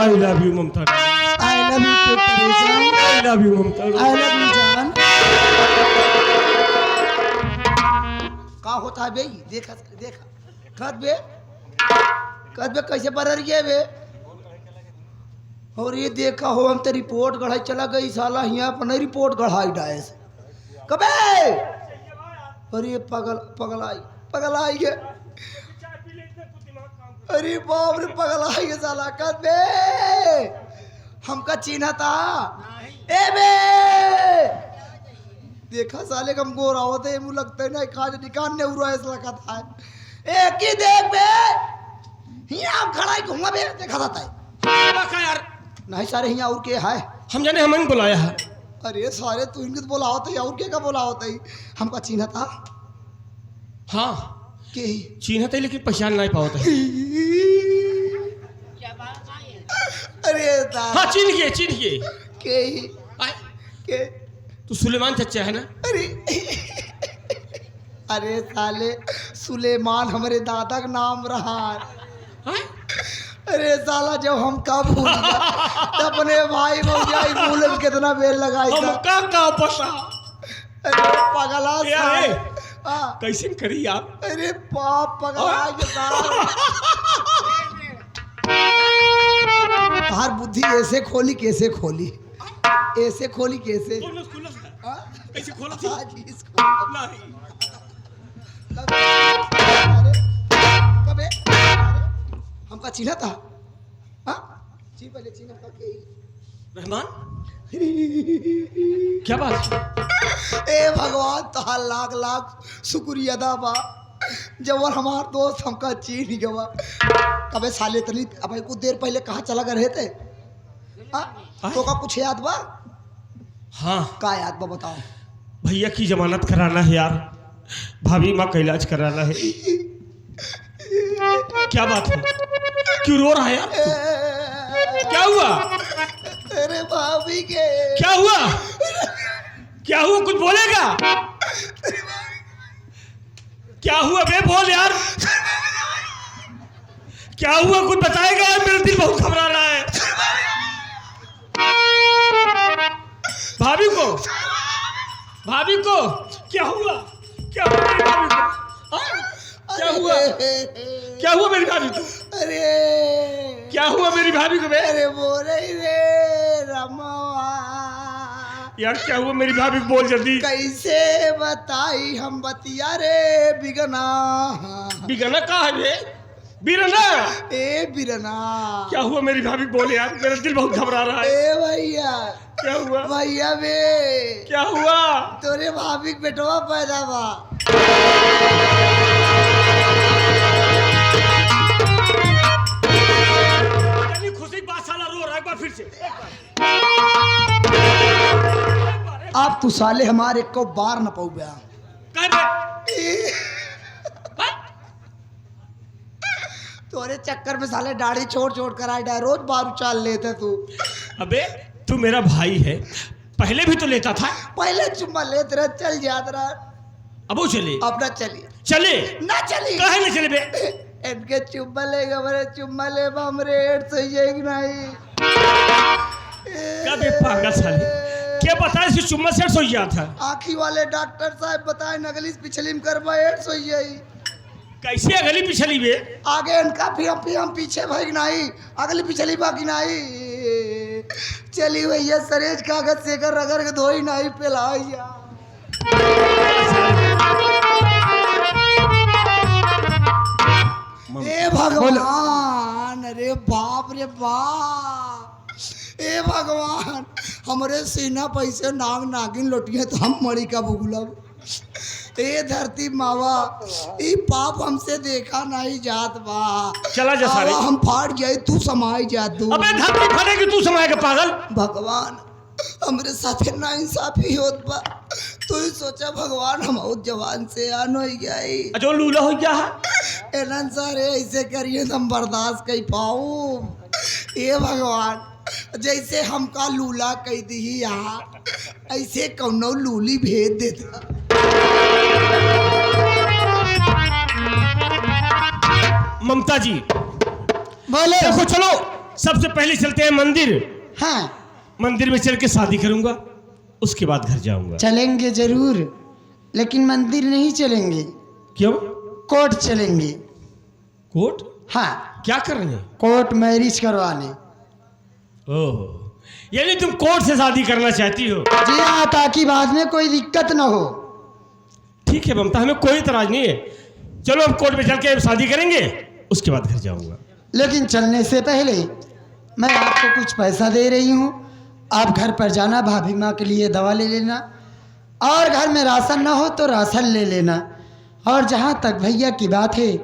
I love you Mamta, I love you Teresa, I love you Mamta, I love you जान। का होता है बे? देखा देखा कद बे कैसे बरर गए बे? और ये देखा हो हम तो रिपोर्ट गढ़ाई चला गई साला यहाँ पर नहीं रिपोर्ट गढ़ाई डायस कबे। अरे पगल आई गए। अरे बाप रे पगल आई गए साला कद बे हमका चिन्हा था ए बे। देखा साले कम गोरा होते मुँह लगता है ना खाज निकाल ने उड़ा ऐसा लगा था। एक ही देख बे यहाँ खड़ा ही घूमा बे देखा जाता है यार नहीं सारे यहाँ और के है हम जाने हमें बुलाया है। अरे सारे तू इनके तो बोला होता है और के का बोला होता है हमका चिन्ह था। हाँ के चिन्ह थे लेकिन पहचान नहीं पाओ थे। अरे हाँ चिन्ह के के तू सुलेमान चचा है ना? अरे साले सुलेमान हमारे दादा का नाम रहा। अरे साला जब हम कब भूल गए अपने भाई भौजाई भूल कितना बेर लगाई था। का पता अरे पगला कैसे करी आप? अरे बाप पगला के हर बुद्धि ऐसे खोली कैसे खोली ऐसे खोली कैसे कैसे खोला थी? नहीं कबे हमका चिन्हा था। पहले चिन्हा था के रहमान क्या बात? ए भगवान तो लाख लाख शुक्रिया अदा बा जब हमार दोस्त हमका चीन गवा। कबे साले तली अब कुछ देर पहले कहाँ चला गए थे? तो का कुछ याद बा? हाँ का याद बा बताओ? भैया की जमानत कराना है यार, भाभी माँ का इलाज कराना है। क्या बात है? क्यों रो रहा है यार? क्या हुआ? अरे भाभी के क्या हुआ? क्या हुआ कुछ बोलेगा? क्या हुआ बे बोल यार, क्या हुआ कुछ बताएगा? मेरा दिल बहुत घबरा रहा है। भाभी को क्या हुआ? क्या हुआ मेरी भाभी को? क्या हुआ? क्या हुआ मेरी भाभी को? अरे क्या हुआ मेरी भाभी को बे? अरे बोल रही रे रमावा यार क्या हुआ मेरी भाभी को? बोल जल्दी। कैसे बताई हम बतिया रे बिगना। बिगना कहाँ है बे? बिरना ए बिरना क्या हुआ मेरी भाभी को? बोल यार मेरा दिल बहुत घबरा रहा है। ए भैया क्या हुआ? भैया बे क्या हुआ? तोरे भाभी के बेटवा पैदा बा। खुशी बात साला रो रहा है एक बार फिर से। आप तू साले हमारे को बार न पाऊ गया। तोरे चक्कर में साले दाढ़ी छोड़ कर आए रोज बार उचाल लेते तू। अबे तू मेरा भाई है, पहले भी तो लेता था। पहले चुम्मा लेते रहे चल जात रहा। अब वो चले? अब ना चली चले ना चली कहे ना चले बे? इनके चुम्मा लेगा मेरे चुम्मा ले हमरे एड सही है कि नहीं? कभी पागल साले क्या बताए इसकी चुम्मा सेट हो गया था। आँखी वाले डॉक्टर साहब बताए नगली पिछली में करवा एड सही है। कैसे अगली पिछली बे? आगे इनका फिर हम पीछे भाई नहीं अगली पिछली बाकी नहीं। चली भैया सरेज कागज से कर रगड़ के धोई नहीं पिलाइया। ए भगवान अरे बाप रे बाप। ए भगवान हमरे सीना पैसे नाग नागिन लोटिए तो हम मरी का भूलब। ए धरती मावा ई पाप हमसे देखा नहीं जात बा। चला जा सारे हम फाड़ गए तू समाई जा तू। अबे धरती फटेगी तू समाएगा पागल। भगवान हमरे साथे ना इंसाफी होत बा। तू ही सोचा भगवान हम बहुत जवान से आन हो गई जो लूला हो गया है एनन सारे ऐसे करिए तो हम बर्दाश्त कर पाऊँ। ये भगवान जैसे हमका लूला कह दी यहाँ ऐसे कौनो लूली भेज देता। ममता जी बोले देखो चलो सबसे पहले चलते हैं मंदिर। हाँ मंदिर में चल के शादी करूंगा, उसके बाद घर जाऊंगा। चलेंगे जरूर, लेकिन मंदिर नहीं चलेंगे। क्यों? कोर्ट चलेंगे। कोर्ट? हाँ, क्या कर रहे हैं? कोर्ट मैरिज करवाने। ओह, यानी तुम कोर्ट से शादी करना चाहती हो? जी हाँ, ताकि बाद में कोई दिक्कत ना हो। ठीक है ममता, हमें कोई इतराज नहीं है। चलो हम कोर्ट में चल के शादी करेंगे, उसके बाद घर जाऊंगा। लेकिन चलने से पहले मैं आपको कुछ पैसा दे रही हूँ। आप घर पर जाना, भाभी माँ के लिए दवा ले लेना, और घर में राशन ना हो तो राशन ले लेना। और जहाँ तक भैया की बात है,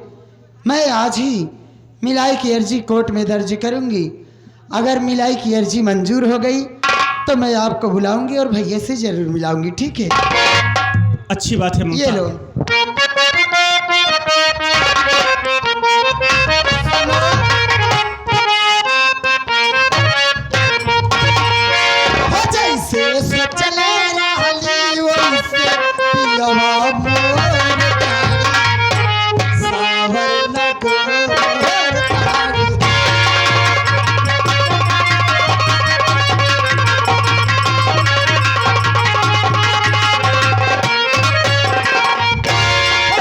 मैं आज ही मिलाई की अर्जी कोर्ट में दर्ज करूँगी। अगर मिलाई की अर्जी मंजूर हो गई तो मैं आपको बुलाऊंगी और भैया से जरूर मिलाऊंगी। ठीक है? अच्छी बात है ममता। ये लो। जैसे सोचले रहली वैसे पियवा मोर तारी, सावर न गोर तारी।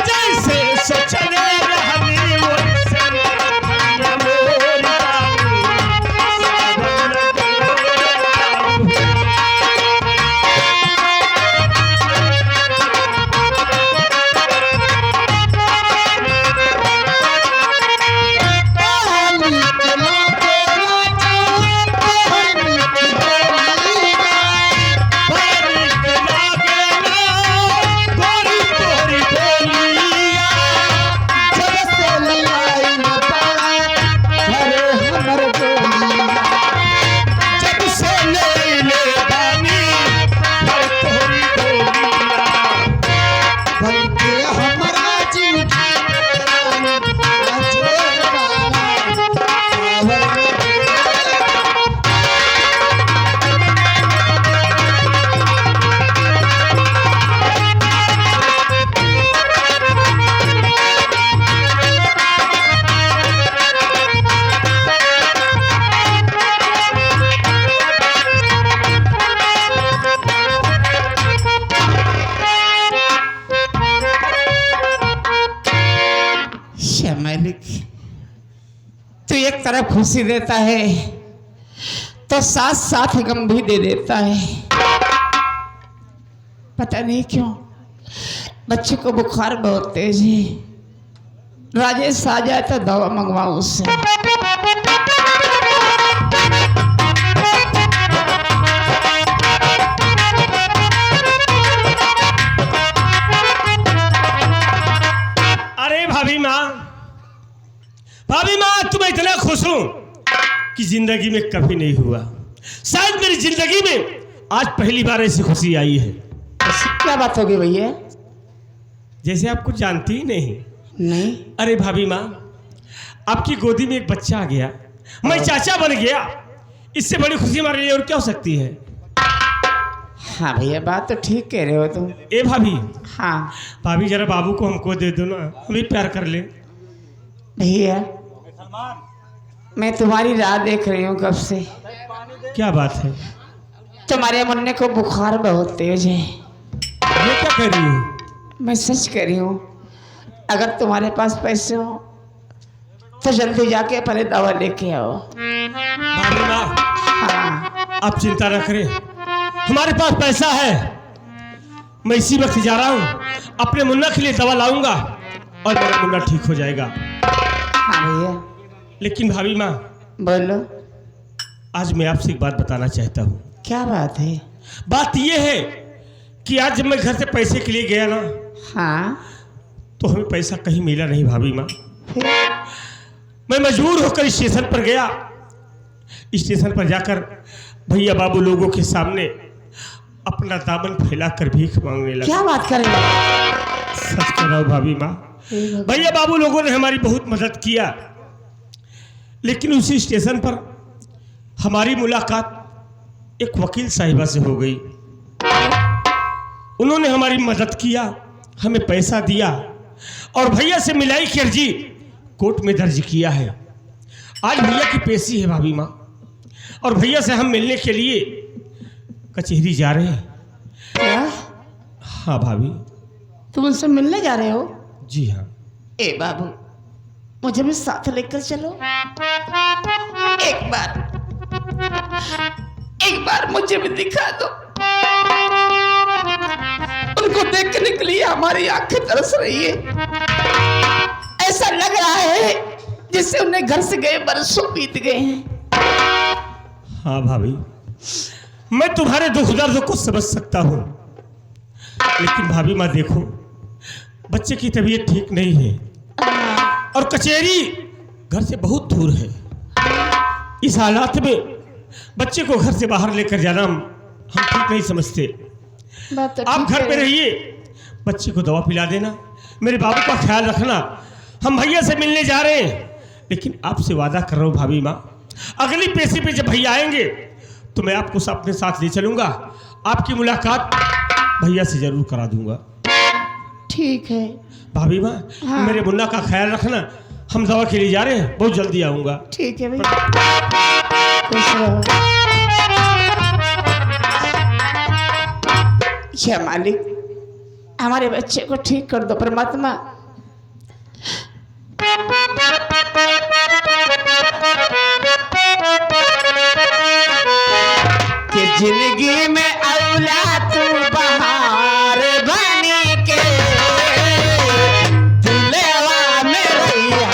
जैसे सोचले रहली वैसे पिया मोर तारी, सावन गोर तारी। मालिक, तू एक तरफ खुशी देता है तो साथ साथ गम भी दे देता है। पता नहीं क्यों बच्चे को बुखार बहुत तेज है। राजेश आ जाए तो दवा मंगवाऊं उससे। अरे भाभी माँ, भाभी माँ, तुम्हें इतना खुश हूं कि जिंदगी में कभी नहीं हुआ। शायद मेरी जिंदगी में आज पहली बार ऐसी खुशी आई है। ऐसी क्या बात होगी भैया? जैसे आप कुछ जानती ही नहीं। नहीं। अरे भाभी माँ, आपकी गोदी में एक बच्चा आ गया, मैं चाचा बन गया। इससे बड़ी खुशी हमारे लिए और क्या हो सकती है? हाँ भैया, बात तो ठीक कह रहे हो तुम। ए भाभी, हाँ भाभी जरा बाबू को हमको दे दो ना, हम भी प्यार कर ले। भैया, मैं तुम्हारी राह देख रही हूँ कब से। क्या बात है? तुम्हारे मुन्ने को बुखार बहुत तेज है। ये क्या कर रही हो? मैं सच कह रही हूँ, अगर तुम्हारे पास पैसे हो तो जल्दी जाके पहले दवा लेके आओ। भाभी माँ, हाँ आप चिंता न करें, हमारे पास पैसा है। मैं इसी वक्त जा रहा हूँ, अपने मुन्ना के लिए दवा लाऊंगा और मेरा मुन्ना ठीक हो जाएगा। हाँ भैया। लेकिन भाभी माँ, बोलो। आज मैं आपसे एक बात बताना चाहता हूँ। क्या बात है? बात यह है कि आज जब मैं घर से पैसे के लिए गया ना, हाँ तो हमें पैसा कहीं मिला नहीं भाभी माँ। फिर? मैं मजबूर होकर स्टेशन पर गया। स्टेशन पर जाकर भैया बाबू लोगों के सामने अपना दामन फैलाकर भीख मांगने लगा। क्या बात कर रहे हो? सच कह रहा हूँ भाभी माँ, भैया बाबू लोगों ने हमारी बहुत मदद किया। लेकिन उसी स्टेशन पर हमारी मुलाकात एक वकील साहिबा से हो गई। उन्होंने हमारी मदद किया, हमें पैसा दिया और भैया से मिलाई की अर्जी कोर्ट में दर्ज किया है। आज भैया की पेशी है भाभी माँ, और भैया से हम मिलने के लिए कचहरी जा रहे हैं। क्या हाँ भाभी। तुम उनसे मिलने जा रहे हो? जी हाँ। ए बाबू, मुझे भी साथ लेकर चलो। एक बार मुझे भी दिखा दो। उनको देखने के लिए हमारी आंखें तरस रही है। ऐसा लग रहा है जैसे उन्हें घर से गए बरसों बीत गए हैं। हाँ भाभी, मैं तुम्हारे दुख दर्द को समझ सकता हूँ, लेकिन भाभी माँ देखो, बच्चे की तबीयत ठीक नहीं है और कचहरी घर से बहुत दूर है। इस हालात में बच्चे को घर से बाहर लेकर जाना हम ठीक नहीं समझते। बात तो आप ठीक घर पे है। रहिए, बच्चे को दवा पिला देना, मेरे बाबू का ख्याल रखना। हम भैया से मिलने जा रहे हैं, लेकिन आपसे वादा कर रहा हूँ भाभी माँ, अगली पेशी पे जब भैया आएंगे तो मैं आपको अपने साथ ले चलूंगा। आपकी मुलाकात भैया से जरूर करा दूंगा। ठीक है भाभी माँ, हाँ। मेरे मुन्ना का ख्याल रखना। हम दवा के लिए जा रहे हैं, बहुत जल्दी आऊंगा। ठीक है भाई, खुश रहो। या मालिक, हमारे बच्चे को ठीक कर दो परमात्मा। कि जिंदगी में औला तू बहार बनी के दिलवा में रहिया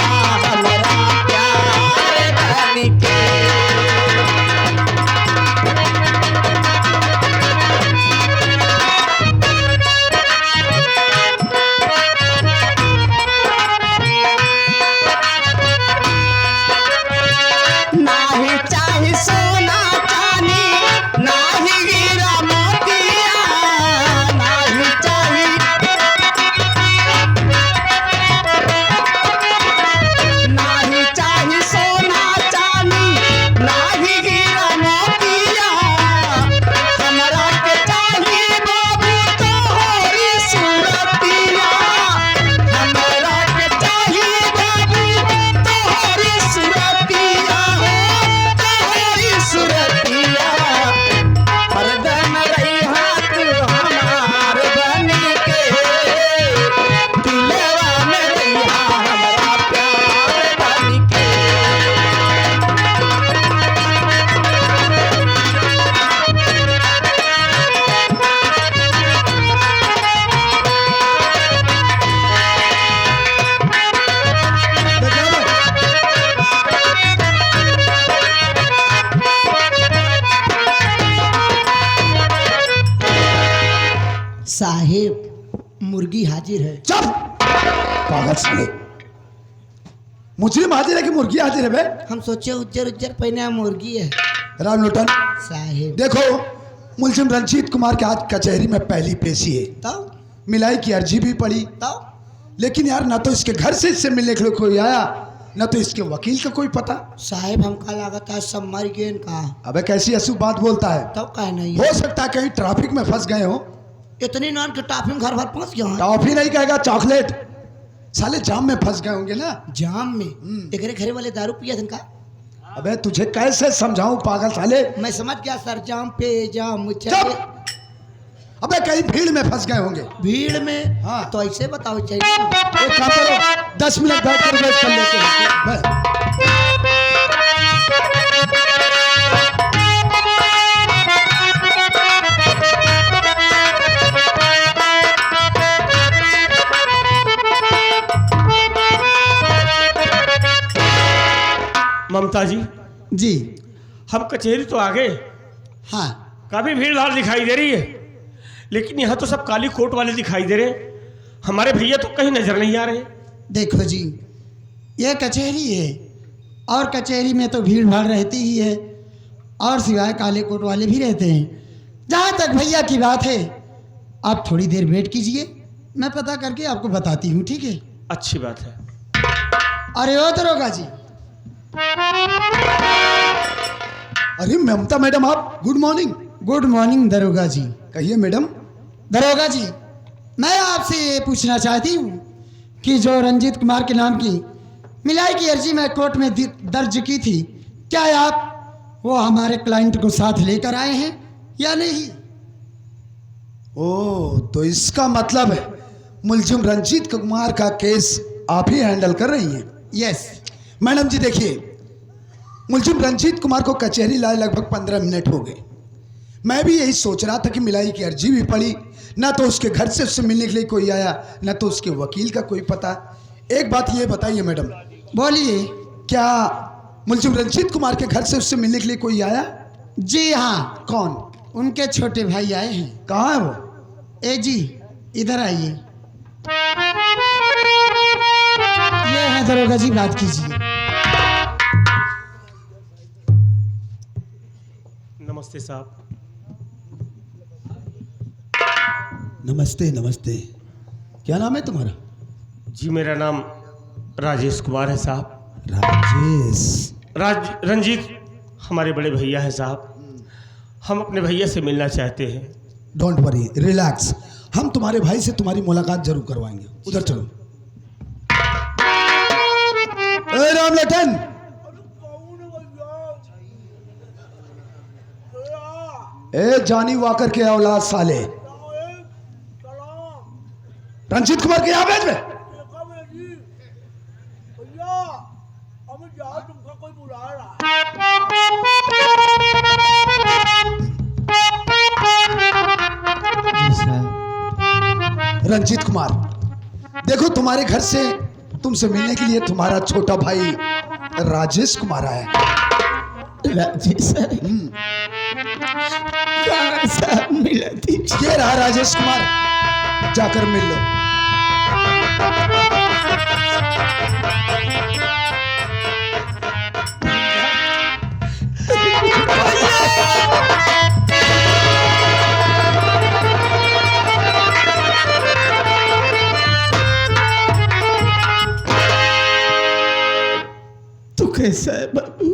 हमरा प्यार बनी के। नाही चाहे सोना चांदी, नाही हीरा मोतिया, नाही चाहे नाही चाहे सोना चांदी, नाही हीरा मोतिया, हमरा के चाहे बाबू तोहरी सूरतिया, हमरा के चाहे बाबू तोहरी सूरतिया, तोहरी सूरतिया। हरदम रहिहा तू हमार बनी के, दिलवा में रहिहा हमरा प्यार बनी के। साहेब, मुर्गी हाजिर है। चुप पागल साले, मुजरिम हाजिर है कि मुर्गी हाजिर है बे? हम सोचे उज्जर उज्जर पहने मुर्गी है। राम लोटन, साहेब देखो मुलजिम रंजीत कुमार के आज कचहरी में पहली पेशी है। तब मिलाई की अर्जी भी पड़ी, तब लेकिन यार ना तो इसके घर से इससे मिलने के लिए कोई आया, ना तो इसके वकील का कोई पता। साहेब हमका लागत है सब मर गए का। अबे कैसी असूब बात बोलता है? तब कह नहीं है। हो सकता है कहीं ट्रैफिक में फंस गए हो। इतनी नान के टाफी में घर भर पहुंच गया है। टॉफी नहीं कहेगा, चॉकलेट। साले जाम में फंस गए होंगे ना। जाम में एक घरे वाले दारू पिया था इनका। अबे तुझे कैसे समझाऊं पागल साले? मैं समझ गया सर, जाम पे जाम चुप! चाहिए। अबे कहीं भीड़ में फंस गए होंगे। भीड़ में हाँ। तो ऐसे बताओ चाहिए। एक काम करो, 10 मिनट बैठ कर वेट कर लेते हैं। बस। ममता जी, जी हम कचहरी तो आ गए। हाँ। काफी भीड़ भाड़ दिखाई दे रही है, लेकिन यहाँ तो सब काली कोट वाले दिखाई दे रहे हैं। हमारे भैया तो कहीं नजर नहीं आ रहे। देखो जी, ये कचहरी है और कचहरी में तो भीड़ भाड़ रहती ही है, और सिवाय काले कोट वाले भी रहते हैं। जहाँ तक भैया की बात है, आप थोड़ी देर वेट कीजिए, मैं पता करके आपको बताती हूँ, ठीक है? अच्छी बात है। अरे ओ दरोगा जी, अरे ममता मैडम, आप गुड मॉर्निंग। गुड मॉर्निंग दरोगा जी। कहिए मैडम। दरोगा जी, मैं आपसे ये पूछना चाहती हूँ कि जो रंजीत कुमार के नाम की मिलाई की अर्जी मैं कोर्ट में दर्ज की थी। क्या आप वो हमारे क्लाइंट को साथ लेकर आए हैं या नहीं? ओ, तो इसका मतलब है मुलजिम रंजीत कुमार का केस आप ही हैंडल कर रही हैं? यस। मैडम जी देखिए, मुलजिम रंजीत कुमार को कचहरी लाए लगभग 15 मिनट हो गए। मैं भी यही सोच रहा था कि मिलाई की अर्जी भी पड़ी, ना तो उसके घर से उससे मिलने के लिए कोई आया, ना तो उसके वकील का कोई पता। एक बात ये बताइए मैडम, बोलिए। क्या मुलजिम रंजीत कुमार के घर से उससे मिलने के लिए कोई आया? जी हाँ, कौन? उनके छोटे भाई आए हैं। कहाँ है वो? ए जी, इधर आइए। ये है दरोगा जी, बात कीजिए। नमस्ते साहब। नमस्ते नमस्ते। क्या नाम है तुम्हारा? जी मेरा नाम राजेश कुमार है साहब। राजेश। रंजीत हमारे बड़े भैया है साहब। हम अपने भैया से मिलना चाहते हैं। डोंट वरी, रिलैक्स, हम तुम्हारे भाई से तुम्हारी मुलाकात जरूर करवाएंगे। उधर चलो। ए राम लखन, ए जानी वाकर के औलाद साले, रंजीत कुमार के यहाँ भेज में। रंजीत कुमार, देखो तुम्हारे घर से तुमसे मिलने के लिए तुम्हारा छोटा भाई राजेश कुमार आया है। राजेश कहाँ साहब मिला थी? ये रहा राजेश कुमार, जाकर मिल लो। तू कैसा है बाबू?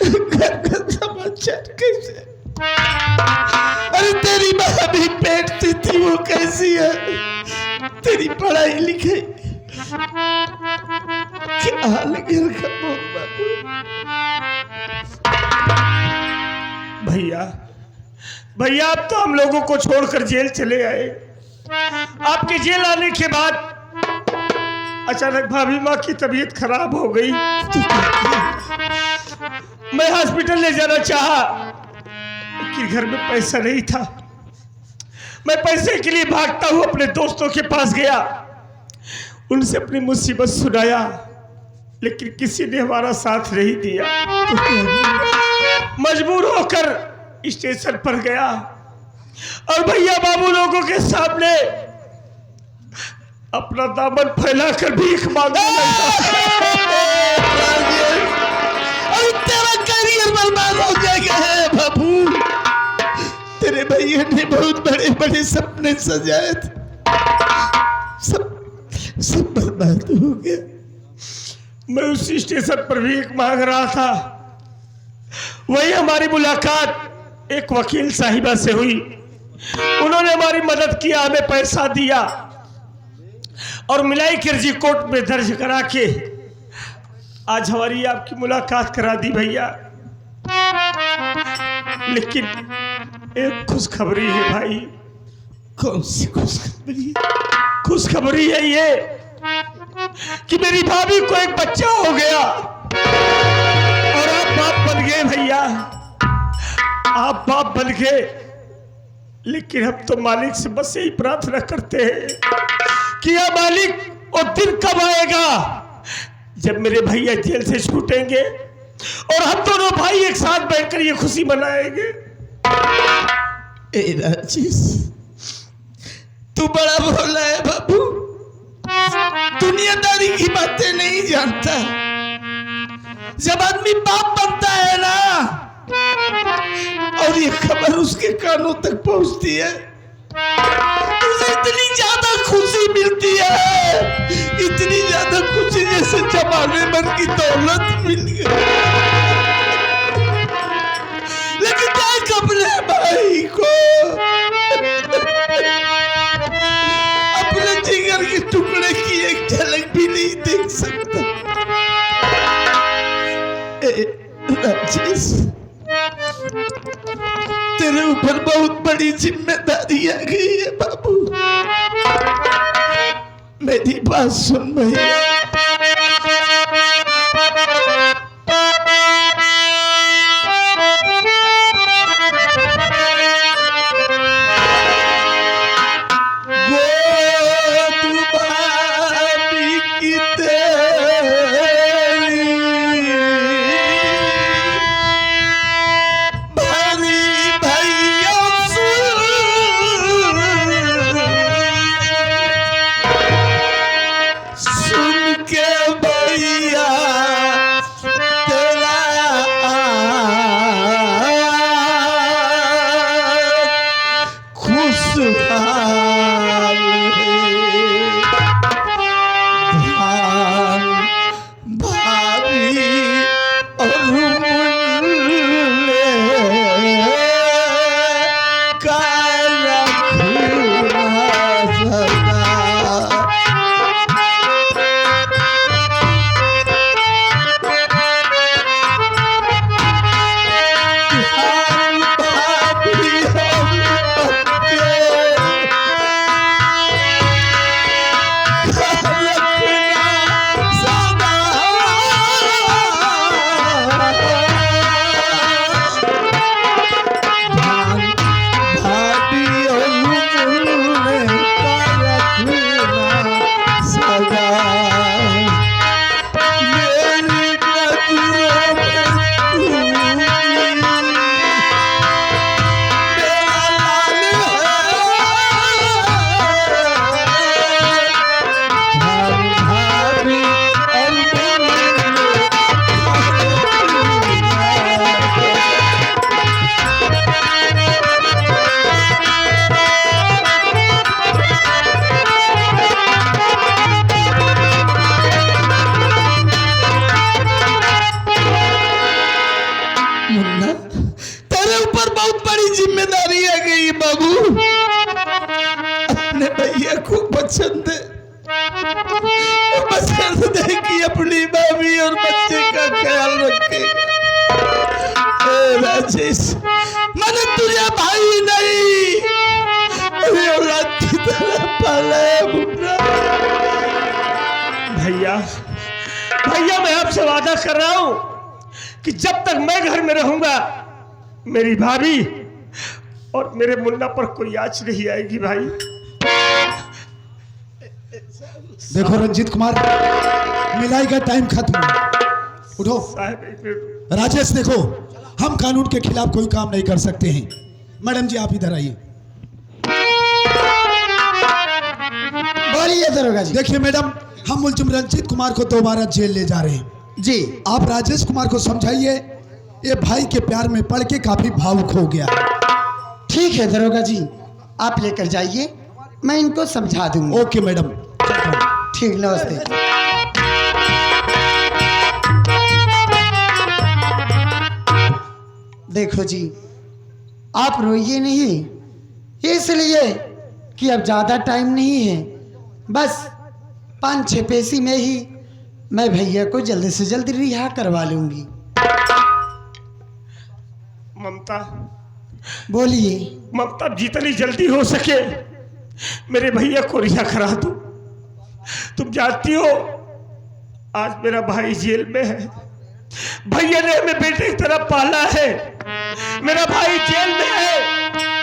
घर का समाचार कैसे? अरे तेरी माँ भी पेटती थी, वो कैसी है? तेरी पढ़ाई लिखाई क्या हाल है घर का? बोल बाबू। भैया भैया आप तो हम लोगों को छोड़कर जेल चले आए। आपके जेल आने के बाद अचानक भाभी माँ की तबीयत खराब हो गई। मैं हॉस्पिटल ले जाना चाहा, लेकिन घर में पैसा नहीं था। मैं पैसे के लिए भागता हूँ अपने दोस्तों के पास गया, उनसे अपनी मुसीबत सुनाया, लेकिन किसी ने हमारा साथ नहीं दिया। मजबूर होकर स्टेशन पर गया और भैया बाबू लोगों के सामने अपना दामन फैलाकर भीख मांगा। अरे तेरा करियर बर्बाद हो जाएगा है बाबू। तेरे भैया ने बहुत बड़े बड़े सपने सजाए थे, सब बर्बाद हो गया। मैं उस स्टेशन पर भीख मांग रहा था, वही हमारी मुलाकात एक वकील साहिबा से हुई। उन्होंने हमारी मदद किया, हमें पैसा दिया और मिलाई की अर्जी कोर्ट में दर्ज करा के आज हमारी आपकी मुलाकात करा दी भैया। लेकिन एक खुशखबरी है भाई। कौन सी खुशखबरी? खुशखबरी है ये कि मेरी भाभी को एक बच्चा हो गया और आप बाप बन गए भैया, आप बाप बन गए। लेकिन हम तो मालिक से बस यही प्रार्थना करते हैं कि या मालिक वो दिन कब आएगा जब मेरे भैया जेल से छूटेंगे और हम दोनों भाई एक साथ बैठकर ये खुशी मनाएंगे। ए राजेश, तू बड़ा भोला है बाबू, दुनियादारी की बातें नहीं जानता। जब आदमी बाप बनता है ना और ये खबर उसके कानों तक पहुंचती है, उसे इतनी ज्यादा खुशी मिलती है, इतनी ज्यादा खुशी जैसे जमाने भर की दौलत मिल गई। लेकिन देख अपने भाई को, अपने जिगर के टुकड़े की एक झलक भी नहीं देख सकता। तेरे ऊपर बहुत बड़ी जिम्मेदारी आ गई है बाबू। मेरी बात सुन भैया। पसंद है कि अपनी भाभी और बच्चे का ख्याल रखेगा। राजेश, मैंने तुझे भाई नहीं औलाद की तरह पाला है मुन्ना। भैया भैया मैं आपसे वादा कर रहा हूं कि जब तक मैं घर में रहूंगा मेरी भाभी और मेरे मुन्ना पर कोई आँच नहीं आएगी। भाई देखो रंजीत कुमार, मिलाई का टाइम खत्म, उठो। राजेश देखो, हम कानून के खिलाफ कोई काम नहीं कर सकते हैं। मैडम जी आप इधर आइए। बोलिए दरोगा जी। देखिए मैडम, हम मुलजिम रंजीत कुमार को दोबारा जेल ले जा रहे हैं जी। आप राजेश कुमार को समझाइए, ये भाई के प्यार में पड़ के काफी भावुक हो गया। ठीक है दरोगा जी, आप लेकर जाइए, मैं इनको समझा दूंगा। Okay madam. ठीक, नमस्ते। देखो जी, आप रोइए नहीं, इसलिए कि अब ज़्यादा टाइम नहीं है। बस 5-6 पैसे में ही मैं भैया को जल्दी से जल्दी रिहा करवा लूंगी। ममता, बोलिए। ममता, जितनी जल्दी हो सके मेरे भैया को रिहा करा दो। तुम जानती हो आज मेरा भाई जेल में है। भैया ने हमें बेटे की तरह पाला है, मेरा भाई जेल में है।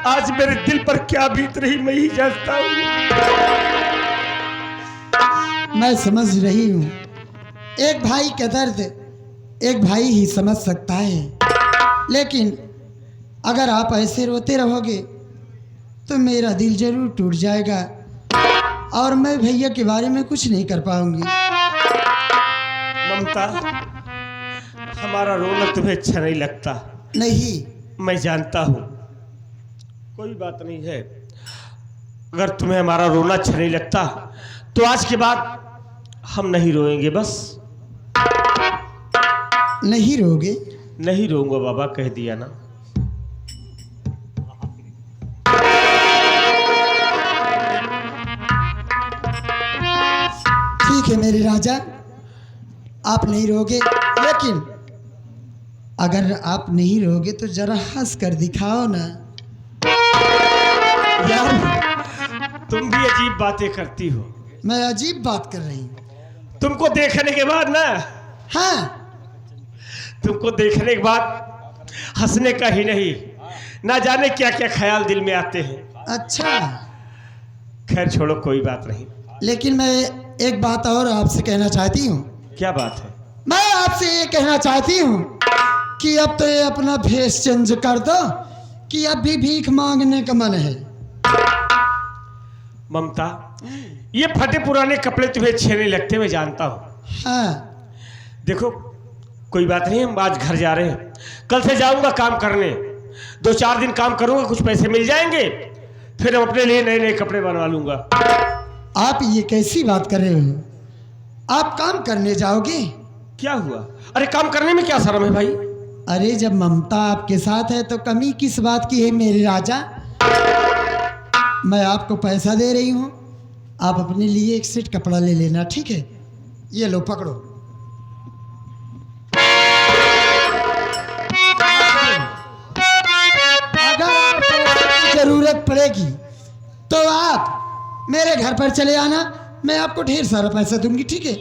आज मेरे दिल पर क्या बीत रही मैं ही जानता हूँ। मैं समझ रही हूँ, एक भाई का दर्द एक भाई ही समझ सकता है, लेकिन अगर आप ऐसे रोते रहोगे तो मेरा दिल जरूर टूट जाएगा और मैं भैया के बारे में कुछ नहीं कर पाऊंगी। ममता, हमारा रोना तुम्हें अच्छा नहीं लगता। नहीं, मैं जानता हूँ, कोई बात नहीं है। अगर तुम्हें हमारा रोना अच्छा नहीं लगता तो आज के बाद हम नहीं रोएंगे। बस नहीं रोगे? नहीं रोऊंगा बाबा, कह दिया ना। ठीक है मेरे राजा, आप नहीं रोगे, लेकिन अगर आप नहीं रहोगे तो जरा हंस कर दिखाओ ना। यार तुम भी अजीब बातें करती हो। मैं अजीब बात कर रही हूँ। तुमको देखने के बाद ना, हाँ, तुमको देखने के बाद हंसने का ही नहीं, ना जाने क्या क्या ख्याल दिल में आते हैं। अच्छा, खैर छोड़ो, कोई बात नहीं। लेकिन मैं एक बात और आपसे कहना चाहती हूँ। क्या बात है? मैं आपसे ये कहना चाहती हूँ कि अब तो ये अपना फेस चेंज कर दो कि अब भी भीख मांगने का मन है। ममता, ये फटे पुराने कपड़े तुम्हें अच्छे नहीं लगते, मैं जानता हूँ। हाँ, देखो कोई बात नहीं, हम आज घर जा रहे हैं, कल से जाऊंगा काम करने, 2-4 दिन काम करूंगा, कुछ पैसे मिल जाएंगे, फिर हम अपने लिए नए नए कपड़े बनवा लूंगा। आप ये कैसी बात कर रहे हो? आप काम करने जाओगे? क्या हुआ? अरे काम करने में क्या शर्म है भाई? अरे जब ममता आपके साथ है तो कमी किस बात की है मेरे राजा? मैं आपको पैसा दे रही हूँ, आप अपने लिए एक सेट कपड़ा ले लेना, ठीक है? ये लो पकड़ो। अगर आपको जरूरत पड़ेगी तो आप मेरे घर पर चले आना, मैं आपको ढेर सारा पैसा दूंगी, ठीक है?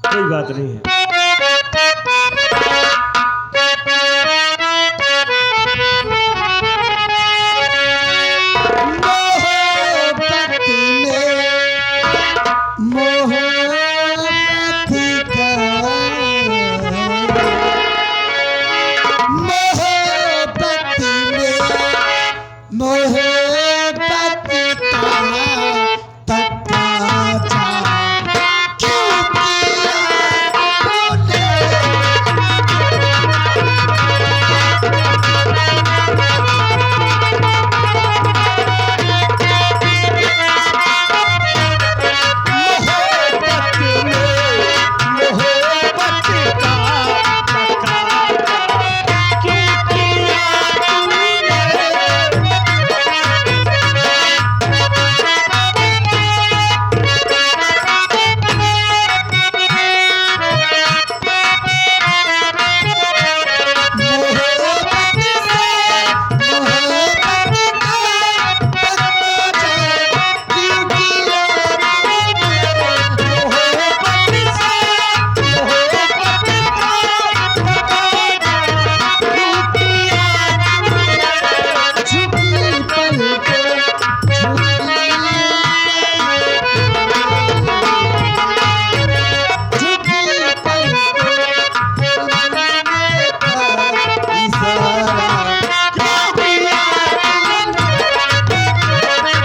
कोई बात नहीं है।